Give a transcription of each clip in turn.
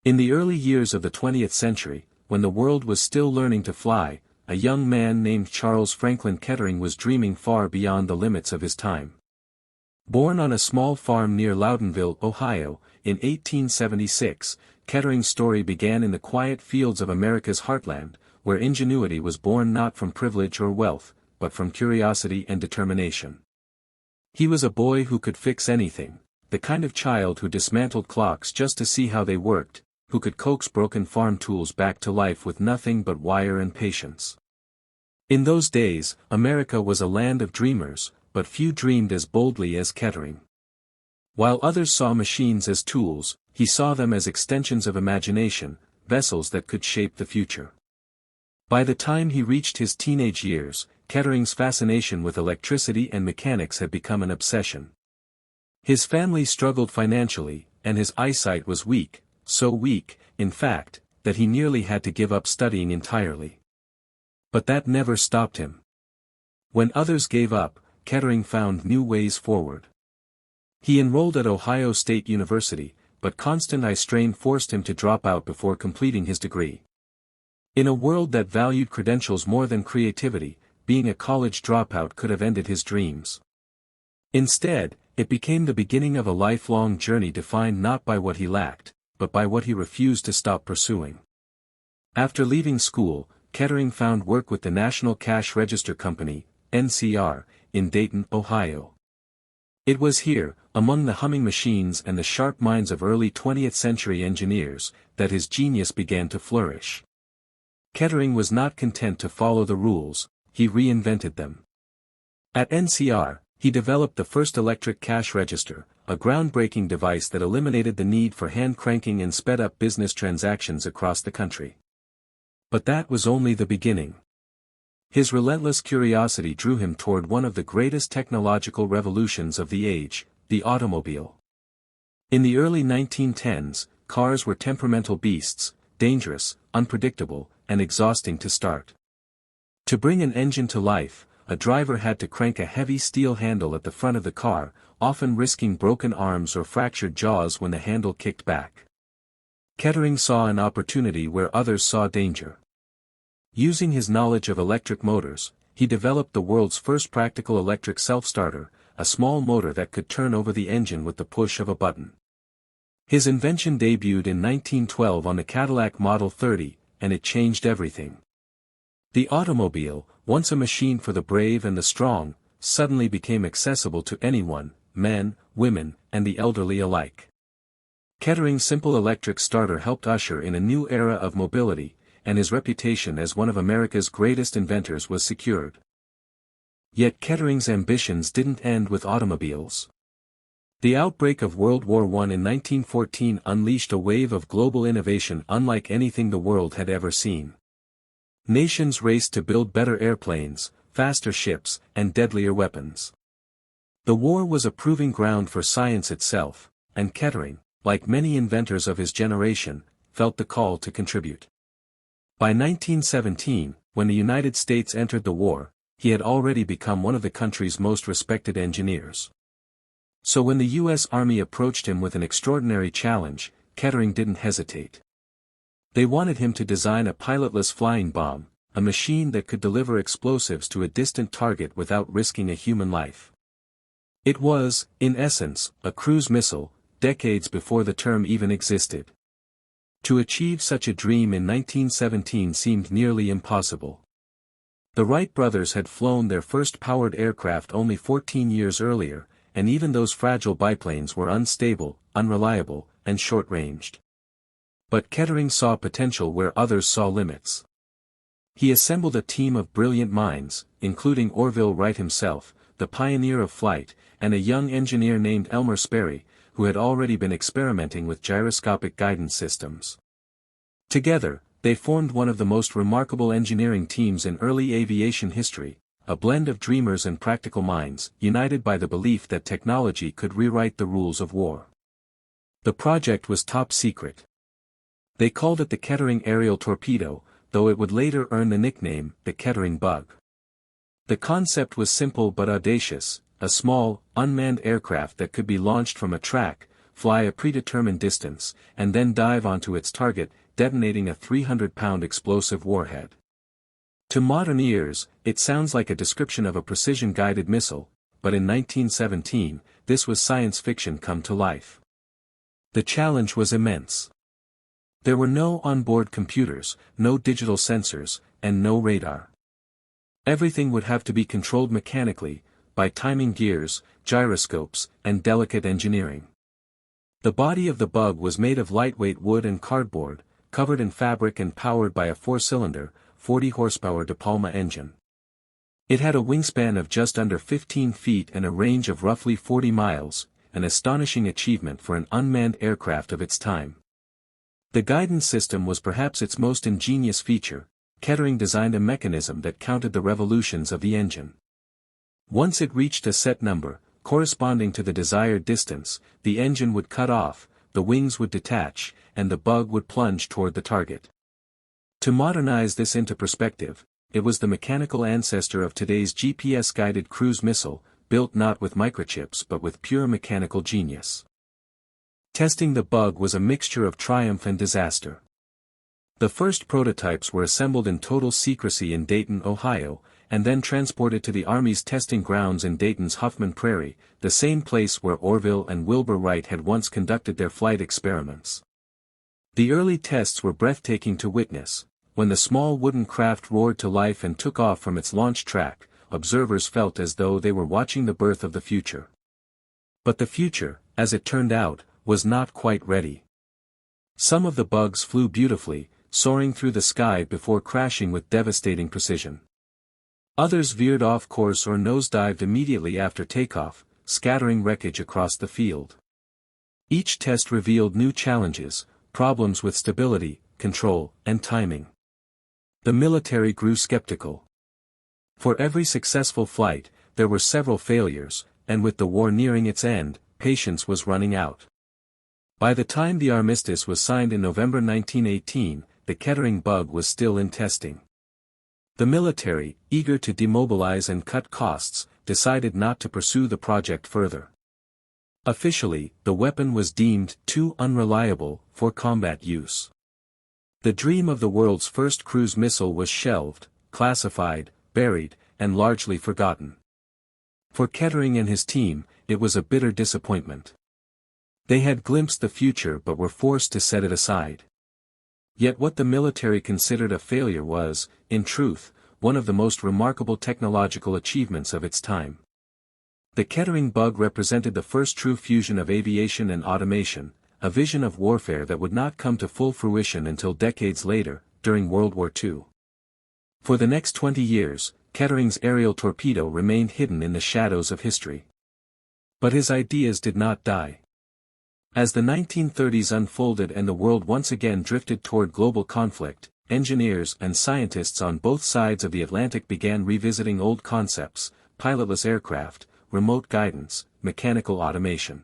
In the early years of the 20th century, when the world was still learning to fly, a young man named Charles Franklin Kettering was dreaming far beyond the limits of his time. Born on a small farm near Loudonville, Ohio, in 1876, Kettering's story began in the quiet fields of America's heartland, where ingenuity was born not from privilege or wealth, but from curiosity and determination. He was a boy who could fix anything, the kind of child who dismantled clocks just to see how they worked, who could coax broken farm tools back to life with nothing but wire and patience. In those days, America was a land of dreamers, but few dreamed as boldly as Kettering. While others saw machines as tools, he saw them as extensions of imagination, vessels that could shape the future. By the time he reached his teenage years, Kettering's fascination with electricity and mechanics had become an obsession. His family struggled financially, and his eyesight was weak, so weak, in fact, that he nearly had to give up studying entirely. But that never stopped him. When others gave up, Kettering found new ways forward. He enrolled at Ohio State University, but constant eye strain forced him to drop out before completing his degree. In a world that valued credentials more than creativity, being a college dropout could have ended his dreams. Instead, it became the beginning of a lifelong journey defined not by what he lacked, but by what he refused to stop pursuing. After leaving school, Kettering found work with the National Cash Register Company, NCR, in Dayton, Ohio. It was here, among the humming machines and the sharp minds of early 20th century engineers, that his genius began to flourish. Kettering was not content to follow the rules, he reinvented them. At NCR, he developed the first electric cash register, a groundbreaking device that eliminated the need for hand cranking and sped up business transactions across the country. But that was only the beginning. His relentless curiosity drew him toward one of the greatest technological revolutions of the age, the automobile. In the early 1910s, cars were temperamental beasts, dangerous, unpredictable, and exhausting to start. To bring an engine to life, a driver had to crank a heavy steel handle at the front of the car, often risking broken arms or fractured jaws when the handle kicked back. Kettering saw an opportunity where others saw danger. Using his knowledge of electric motors, he developed the world's first practical electric self-starter, a small motor that could turn over the engine with the push of a button. His invention debuted in 1912 on the Cadillac Model 30, and it changed everything. The automobile, once a machine for the brave and the strong, suddenly became accessible to anyone, men, women, and the elderly alike. Kettering's simple electric starter helped usher in a new era of mobility, and his reputation as one of America's greatest inventors was secured. Yet Kettering's ambitions didn't end with automobiles. The outbreak of World War I in 1914 unleashed a wave of global innovation unlike anything the world had ever seen. Nations raced to build better airplanes, faster ships, and deadlier weapons. The war was a proving ground for science itself, and Kettering, like many inventors of his generation, felt the call to contribute. By 1917, when the United States entered the war, he had already become one of the country's most respected engineers. So when the U.S. Army approached him with an extraordinary challenge, Kettering didn't hesitate. They wanted him to design a pilotless flying bomb, a machine that could deliver explosives to a distant target without risking a human life. It was, in essence, a cruise missile, decades before the term even existed. To achieve such a dream in 1917 seemed nearly impossible. The Wright brothers had flown their first powered aircraft only 14 years earlier, and even those fragile biplanes were unstable, unreliable, and short-ranged. But Kettering saw potential where others saw limits. He assembled a team of brilliant minds, including Orville Wright himself, the pioneer of flight, and a young engineer named Elmer Sperry, who had already been experimenting with gyroscopic guidance systems. Together, they formed one of the most remarkable engineering teams in early aviation history, a blend of dreamers and practical minds, united by the belief that technology could rewrite the rules of war. The project was top secret. They called it the Kettering Aerial Torpedo, though it would later earn the nickname, the Kettering Bug. The concept was simple but audacious, a small, unmanned aircraft that could be launched from a track, fly a predetermined distance, and then dive onto its target, detonating a 300-pound explosive warhead. To modern ears, it sounds like a description of a precision-guided missile, but in 1917, this was science fiction come to life. The challenge was immense. There were no onboard computers, no digital sensors, and no radar. Everything would have to be controlled mechanically, by timing gears, gyroscopes, and delicate engineering. The body of the Bug was made of lightweight wood and cardboard, covered in fabric and powered by a 4-cylinder, 40-horsepower De Palma engine. It had a wingspan of just under 15 feet and a range of roughly 40 miles, an astonishing achievement for an unmanned aircraft of its time. The guidance system was perhaps its most ingenious feature. Kettering designed a mechanism that counted the revolutions of the engine. Once it reached a set number, corresponding to the desired distance, the engine would cut off, the wings would detach, and the Bug would plunge toward the target. To modernize this into perspective, it was the mechanical ancestor of today's GPS-guided cruise missile, built not with microchips but with pure mechanical genius. Testing the Bug was a mixture of triumph and disaster. The first prototypes were assembled in total secrecy in Dayton, Ohio, and then transported to the Army's testing grounds in Dayton's Huffman Prairie, the same place where Orville and Wilbur Wright had once conducted their flight experiments. The early tests were breathtaking to witness. When the small wooden craft roared to life and took off from its launch track, observers felt as though they were watching the birth of the future. But the future, as it turned out, was not quite ready. Some of the Bugs flew beautifully, soaring through the sky before crashing with devastating precision. Others veered off course or nosedived immediately after takeoff, scattering wreckage across the field. Each test revealed new challenges, problems with stability, control, and timing. The military grew skeptical. For every successful flight, there were several failures, and with the war nearing its end, patience was running out. By the time the armistice was signed in November 1918, the Kettering Bug was still in testing. The military, eager to demobilize and cut costs, decided not to pursue the project further. Officially, the weapon was deemed too unreliable for combat use. The dream of the world's first cruise missile was shelved, classified, buried, and largely forgotten. For Kettering and his team, it was a bitter disappointment. They had glimpsed the future but were forced to set it aside. Yet what the military considered a failure was, in truth, one of the most remarkable technological achievements of its time. The Kettering Bug represented the first true fusion of aviation and automation, a vision of warfare that would not come to full fruition until decades later, during World War II. For the next 20 years, Kettering's aerial torpedo remained hidden in the shadows of history. But his ideas did not die. As the 1930s unfolded and the world once again drifted toward global conflict, engineers and scientists on both sides of the Atlantic began revisiting old concepts: pilotless aircraft, remote guidance, mechanical automation.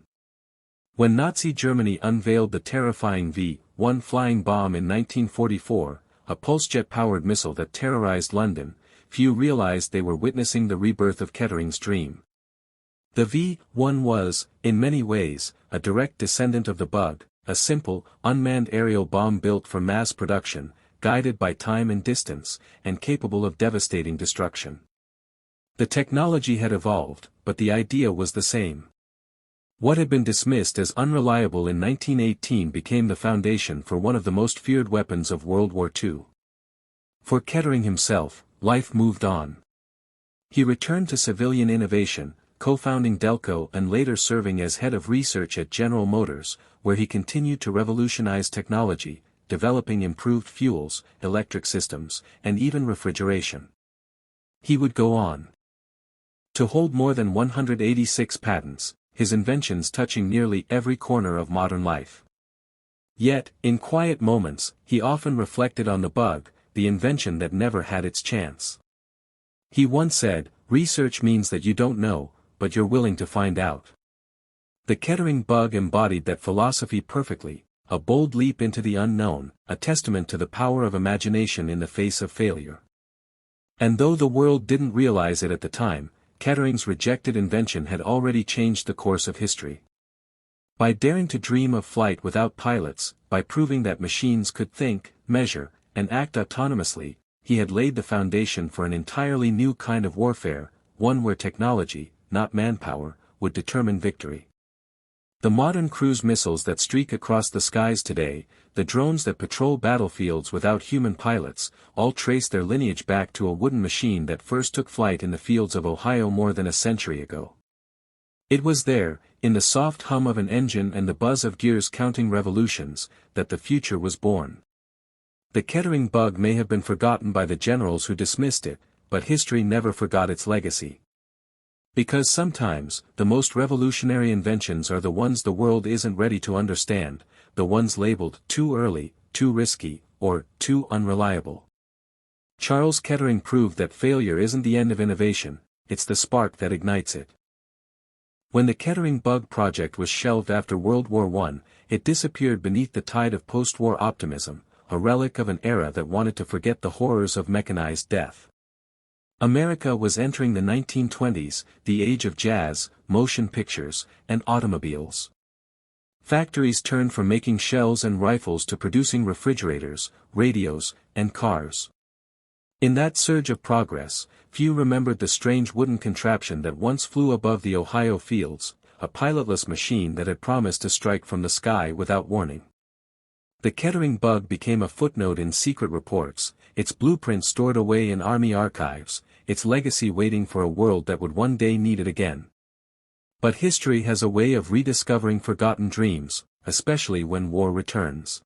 When Nazi Germany unveiled the terrifying V-1 flying bomb in 1944, a pulsejet-powered missile that terrorized London, few realized they were witnessing the rebirth of Kettering's dream. The V-1 was, in many ways, a direct descendant of the Bug, a simple, unmanned aerial bomb built for mass production, guided by time and distance, and capable of devastating destruction. The technology had evolved, but the idea was the same. What had been dismissed as unreliable in 1918 became the foundation for one of the most feared weapons of World War II. For Kettering himself, life moved on. He returned to civilian innovation, co-founding Delco and later serving as head of research at General Motors, where he continued to revolutionize technology, developing improved fuels, electric systems, and even refrigeration. He would go on to hold more than 186 patents, his inventions touching nearly every corner of modern life. Yet, in quiet moments, he often reflected on the Bug, the invention that never had its chance. He once said, "Research means that you don't know, but you're willing to find out." The Kettering Bug embodied that philosophy perfectly, a bold leap into the unknown, a testament to the power of imagination in the face of failure. And though the world didn't realize it at the time, Kettering's rejected invention had already changed the course of history. By daring to dream of flight without pilots, by proving that machines could think, measure, and act autonomously, he had laid the foundation for an entirely new kind of warfare, one where technology, not manpower, would determine victory. The modern cruise missiles that streak across the skies today, the drones that patrol battlefields without human pilots, all trace their lineage back to a wooden machine that first took flight in the fields of Ohio more than a century ago. It was there, in the soft hum of an engine and the buzz of gears counting revolutions, that the future was born. The Kettering Bug may have been forgotten by the generals who dismissed it, but history never forgot its legacy. Because sometimes, the most revolutionary inventions are the ones the world isn't ready to understand, the ones labeled too early, too risky, or too unreliable. Charles Kettering proved that failure isn't the end of innovation, it's the spark that ignites it. When the Kettering Bug project was shelved after World War I, it disappeared beneath the tide of post-war optimism, a relic of an era that wanted to forget the horrors of mechanized death. America was entering the 1920s, the age of jazz, motion pictures, and automobiles. Factories turned from making shells and rifles to producing refrigerators, radios, and cars. In that surge of progress, few remembered the strange wooden contraption that once flew above the Ohio fields, a pilotless machine that had promised to strike from the sky without warning. The Kettering Bug became a footnote in secret reports, its blueprint stored away in Army archives, its legacy waiting for a world that would one day need it again. But history has a way of rediscovering forgotten dreams, especially when war returns.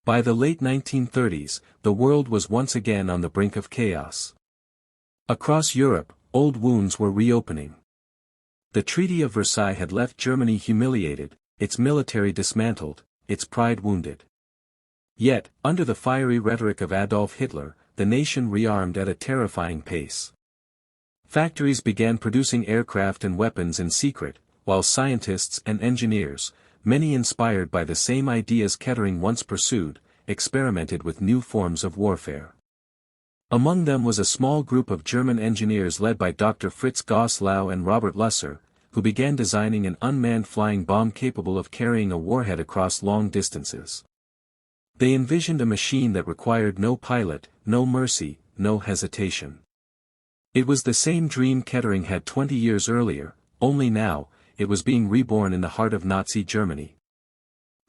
By the late 1930s, the world was once again on the brink of chaos. Across Europe, old wounds were reopening. The Treaty of Versailles had left Germany humiliated, its military dismantled, its pride wounded. Yet, under the fiery rhetoric of Adolf Hitler, the nation rearmed at a terrifying pace. Factories began producing aircraft and weapons in secret, while scientists and engineers, many inspired by the same ideas Kettering once pursued, experimented with new forms of warfare. Among them was a small group of German engineers led by Dr. Fritz Goslau and Robert Lusser, who began designing an unmanned flying bomb capable of carrying a warhead across long distances. They envisioned a machine that required no pilot, no mercy, no hesitation. It was the same dream Kettering had 20 years earlier, only now, it was being reborn in the heart of Nazi Germany.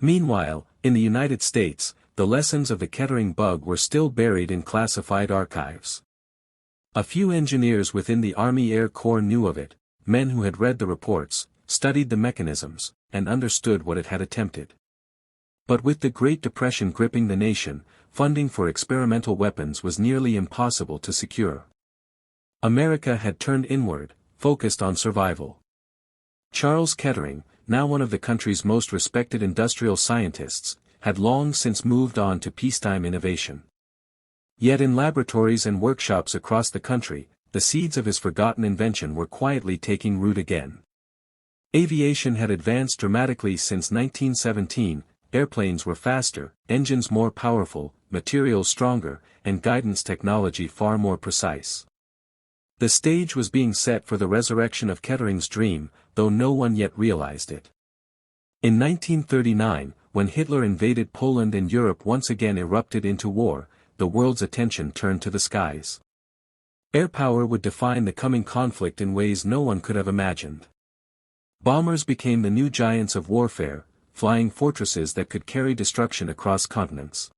Meanwhile, in the United States, the lessons of the Kettering Bug were still buried in classified archives. A few engineers within the Army Air Corps knew of it, men who had read the reports, studied the mechanisms, and understood what it had attempted. But with the Great Depression gripping the nation, funding for experimental weapons was nearly impossible to secure. America had turned inward, focused on survival. Charles Kettering, now one of the country's most respected industrial scientists, had long since moved on to peacetime innovation. Yet in laboratories and workshops across the country, the seeds of his forgotten invention were quietly taking root again. Aviation had advanced dramatically since 1917, airplanes were faster, engines more powerful, materials stronger, and guidance technology far more precise. The stage was being set for the resurrection of Kettering's dream, though no one yet realized it. In 1939, when Hitler invaded Poland and Europe once again erupted into war, the world's attention turned to the skies. Air power would define the coming conflict in ways no one could have imagined. Bombers became the new giants of warfare, flying fortresses that could carry destruction across continents.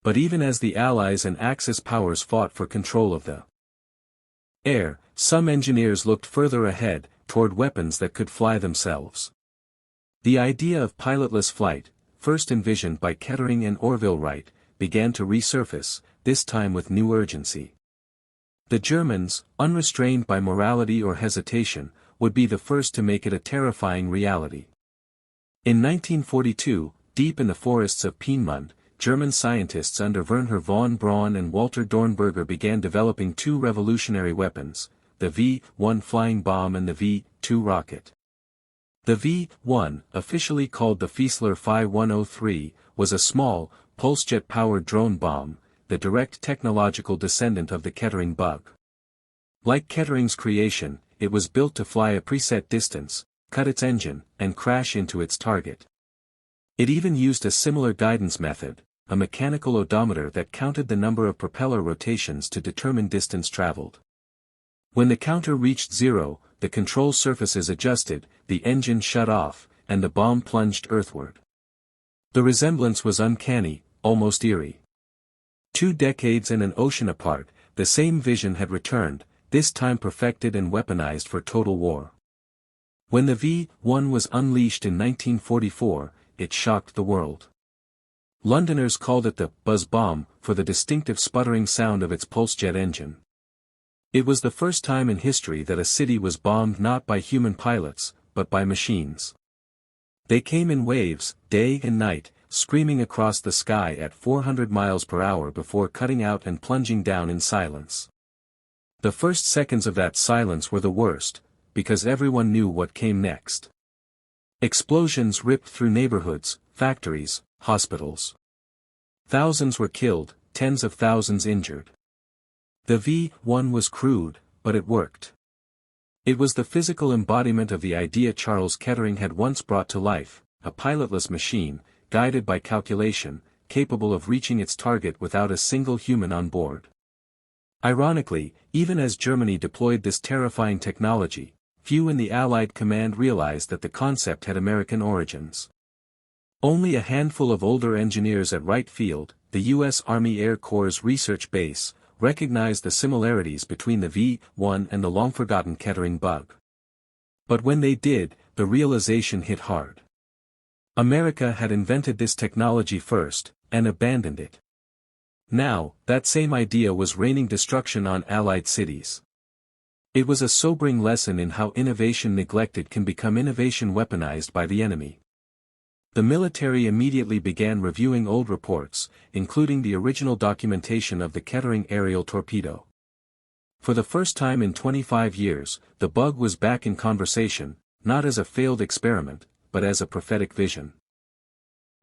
But even as the Allies and Axis powers fought for control of the air, some engineers looked further ahead, toward weapons that could fly themselves. The idea of pilotless flight, first envisioned by Kettering and Orville Wright, began to resurface, this time with new urgency. The Germans, unrestrained by morality or hesitation, would be the first to make it a terrifying reality. In 1942, deep in the forests of Piedmont, German scientists under Wernher von Braun and Walter Dornberger began developing two revolutionary weapons, the V-1 flying bomb and the V-2 rocket. The V-1, officially called the Fiesler Phi 103, was a small, pulse-jet-powered drone bomb, the direct technological descendant of the Kettering Bug. Like Kettering's creation, it was built to fly a preset distance, cut its engine, and crash into its target. It even used a similar guidance method, a mechanical odometer that counted the number of propeller rotations to determine distance traveled. When the counter reached 0, the control surfaces adjusted, the engine shut off, and the bomb plunged earthward. The resemblance was uncanny, almost eerie. 2 decades and an ocean apart, the same vision had returned, this time perfected and weaponized for total war. When the V-1 was unleashed in 1944, it shocked the world. Londoners called it the buzz bomb for the distinctive sputtering sound of its pulse-jet engine. It was the first time in history that a city was bombed not by human pilots, but by machines. They came in waves, day and night, screaming across the sky at 400 miles per hour before cutting out and plunging down in silence. The first seconds of that silence were the worst, because everyone knew what came next. Explosions ripped through neighborhoods, factories, hospitals. Thousands were killed, tens of thousands injured. The V-1 was crude, but it worked. It was the physical embodiment of the idea Charles Kettering had once brought to life, a pilotless machine, guided by calculation, capable of reaching its target without a single human on board. Ironically, even as Germany deployed this terrifying technology, few in the Allied command realized that the concept had American origins. Only a handful of older engineers at Wright Field, the U.S. Army Air Corps' research base, recognized the similarities between the V-1 and the long-forgotten Kettering Bug. But when they did, the realization hit hard. America had invented this technology first, and abandoned it. Now, that same idea was raining destruction on Allied cities. It was a sobering lesson in how innovation neglected can become innovation weaponized by the enemy. The military immediately began reviewing old reports, including the original documentation of the Kettering aerial torpedo. For the first time in 25 years, the Bug was back in conversation, not as a failed experiment, but as a prophetic vision.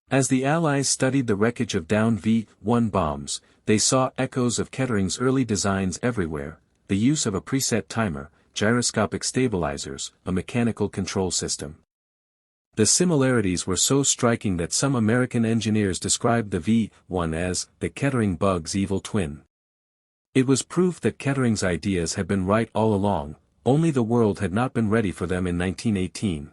As the Allies studied the wreckage of downed V-1 bombs, they saw echoes of Kettering's early designs everywhere, the use of a preset timer, gyroscopic stabilizers, a mechanical control system. The similarities were so striking that some American engineers described the V-1 as the Kettering Bug's evil twin. It was proof that Kettering's ideas had been right all along, only the world had not been ready for them in 1918.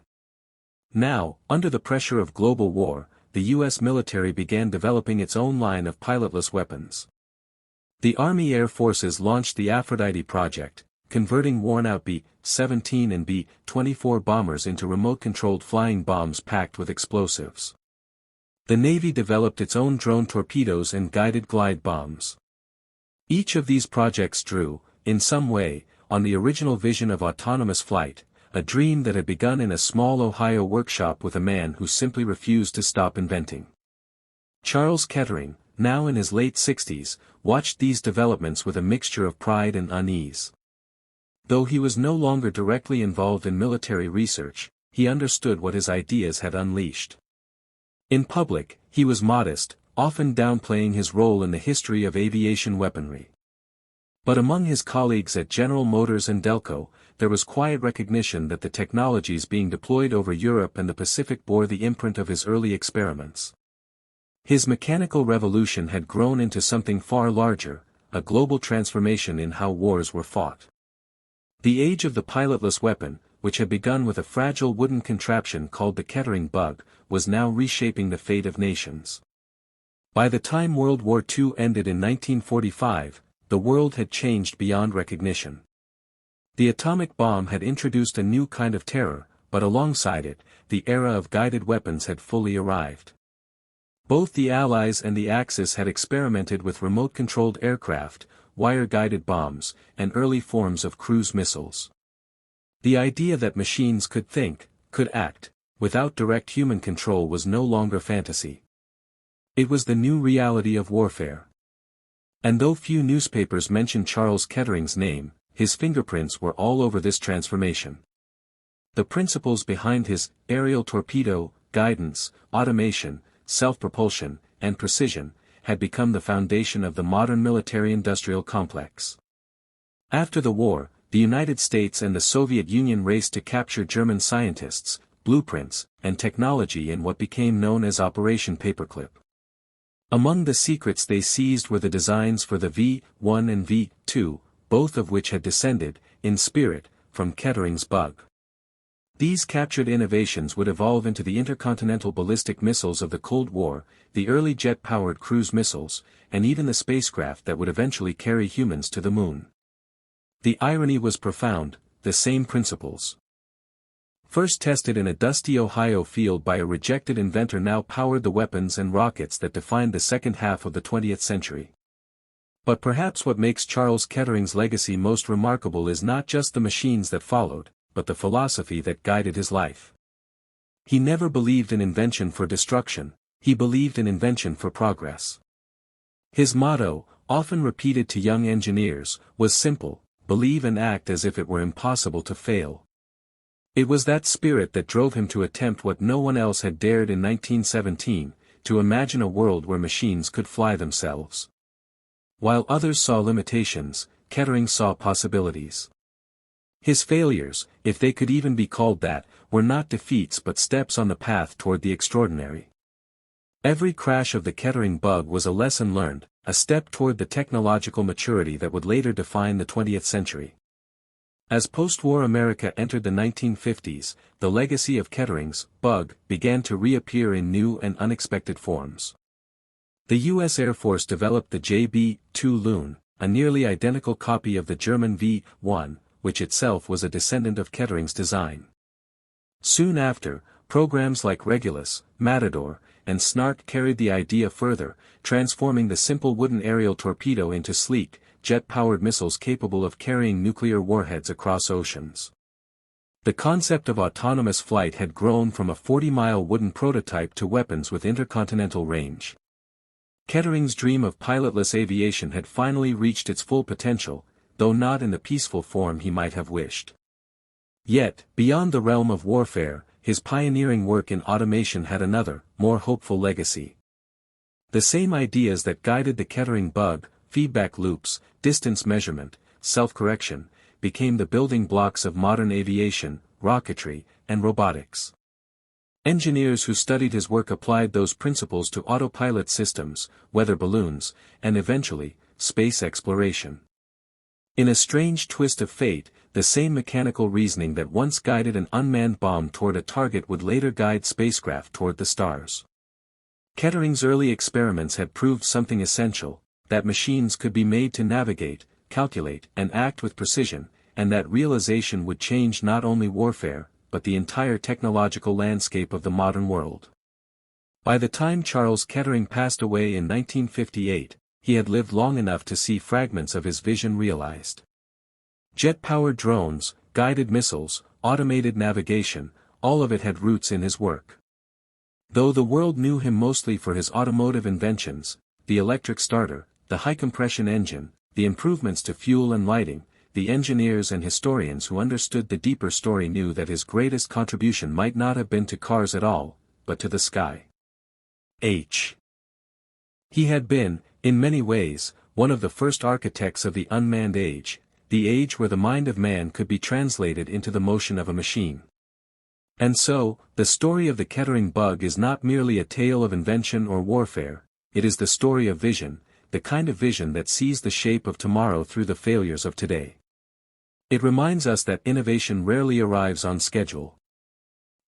Now, under the pressure of global war, the U.S. military began developing its own line of pilotless weapons. The Army Air Forces launched the Aphrodite project, converting worn-out B-17 and B-24 bombers into remote-controlled flying bombs packed with explosives. The Navy developed its own drone torpedoes and guided glide bombs. Each of these projects drew, in some way, on the original vision of autonomous flight, a dream that had begun in a small Ohio workshop with a man who simply refused to stop inventing. Charles Kettering, now in his late 60s, watched these developments with a mixture of pride and unease. Though he was no longer directly involved in military research, he understood what his ideas had unleashed. In public, he was modest, often downplaying his role in the history of aviation weaponry. But among his colleagues at General Motors and Delco, there was quiet recognition that the technologies being deployed over Europe and the Pacific bore the imprint of his early experiments. His mechanical revolution had grown into something far larger, a global transformation in how wars were fought. The age of the pilotless weapon, which had begun with a fragile wooden contraption called the Kettering Bug, was now reshaping the fate of nations. By the time World War II ended in 1945, the world had changed beyond recognition. The atomic bomb had introduced a new kind of terror, but alongside it, the era of guided weapons had fully arrived. Both the Allies and the Axis had experimented with remote-controlled aircraft, wire-guided bombs, and early forms of cruise missiles. The idea that machines could think, could act, without direct human control was no longer fantasy. It was the new reality of warfare. And though few newspapers mentioned Charles Kettering's name, his fingerprints were all over this transformation. The principles behind his aerial torpedo, guidance, automation, self-propulsion, and precision, had become the foundation of the modern military-industrial complex. After the war, the United States and the Soviet Union raced to capture German scientists, blueprints, and technology in what became known as Operation Paperclip. Among the secrets they seized were the designs for the V-1 and V-2, both of which had descended, in spirit, from Kettering's bug. These captured innovations would evolve into the intercontinental ballistic missiles of the Cold War, the early jet-powered cruise missiles, and even the spacecraft that would eventually carry humans to the moon. The irony was profound, the same principles. First tested in a dusty Ohio field by a rejected inventor, now powered the weapons and rockets that defined the second half of the 20th century. But perhaps what makes Charles Kettering's legacy most remarkable is not just the machines that followed, but the philosophy that guided his life. He never believed in invention for destruction, he believed in invention for progress. His motto, often repeated to young engineers, was simple: believe and act as if it were impossible to fail. It was that spirit that drove him to attempt what no one else had dared in 1917, to imagine a world where machines could fly themselves. While others saw limitations, Kettering saw possibilities. His failures, if they could even be called that, were not defeats but steps on the path toward the extraordinary. Every crash of the Kettering bug was a lesson learned, a step toward the technological maturity that would later define the 20th century. As post-war America entered the 1950s, the legacy of Kettering's bug began to reappear in new and unexpected forms. The U.S. Air Force developed the JB-2 Loon, a nearly identical copy of the German V-1, which itself was a descendant of Kettering's design. Soon after, programs like Regulus, Matador, and Snark carried the idea further, transforming the simple wooden aerial torpedo into sleek, jet-powered missiles capable of carrying nuclear warheads across oceans. The concept of autonomous flight had grown from a 40-mile wooden prototype to weapons with intercontinental range. Kettering's dream of pilotless aviation had finally reached its full potential, though not in the peaceful form he might have wished. Yet, beyond the realm of warfare, his pioneering work in automation had another, more hopeful legacy. The same ideas that guided the Kettering bug, feedback loops, distance measurement, self-correction, became the building blocks of modern aviation, rocketry, and robotics. Engineers who studied his work applied those principles to autopilot systems, weather balloons, and eventually, space exploration. In a strange twist of fate, the same mechanical reasoning that once guided an unmanned bomb toward a target would later guide spacecraft toward the stars. Kettering's early experiments had proved something essential: that machines could be made to navigate, calculate, and act with precision, and that realization would change not only warfare, but the entire technological landscape of the modern world. By the time Charles Kettering passed away in 1958, he had lived long enough to see fragments of his vision realized. Jet-powered drones, guided missiles, automated navigation, all of it had roots in his work. Though the world knew him mostly for his automotive inventions, the electric starter, the high-compression engine, the improvements to fuel and lighting, the engineers and historians who understood the deeper story knew that his greatest contribution might not have been to cars at all, but to the sky. He had been, in many ways, one of the first architects of the unmanned age, the age where the mind of man could be translated into the motion of a machine. And so, the story of the Kettering bug is not merely a tale of invention or warfare, it is the story of vision, the kind of vision that sees the shape of tomorrow through the failures of today. It reminds us that innovation rarely arrives on schedule.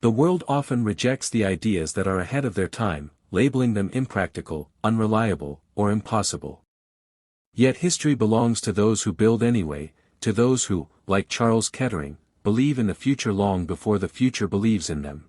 The world often rejects the ideas that are ahead of their time, labeling them impractical, unreliable, or impossible. Yet history belongs to those who build anyway, to those who, like Charles Kettering, believe in the future long before the future believes in them.